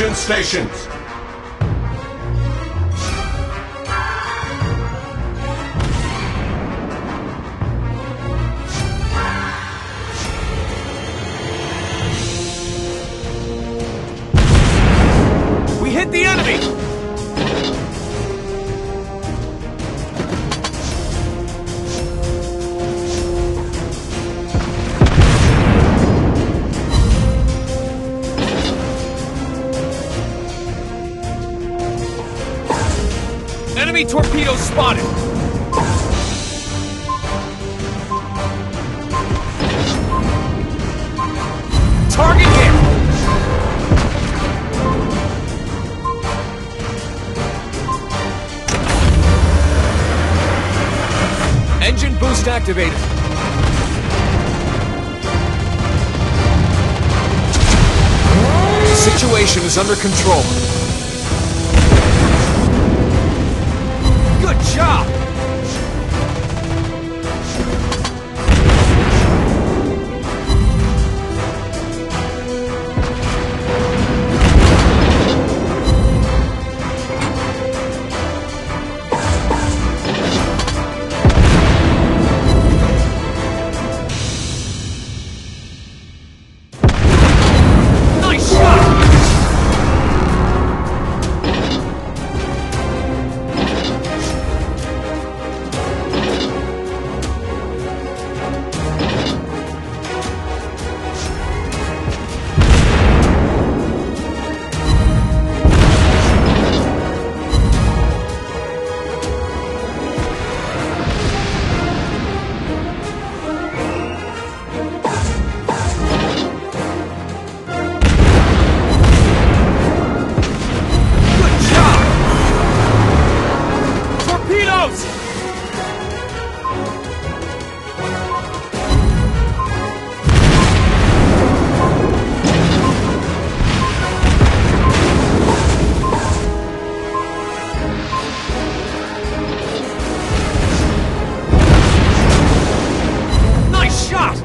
Attention stations! We hit the enemy! Enemy torpedoes spotted! Target hit! Engine boost activated. The situation is under control. Good job! Nice shot! Good job! Torpedoes! Nice shot!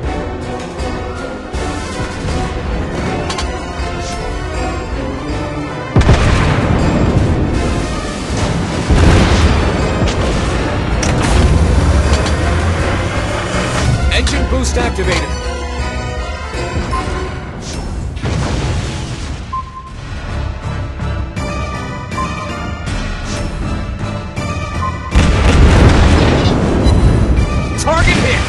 Engine boost activated. Target hit.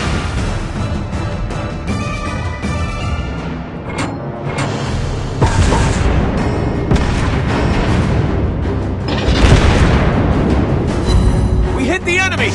We hit the enemy.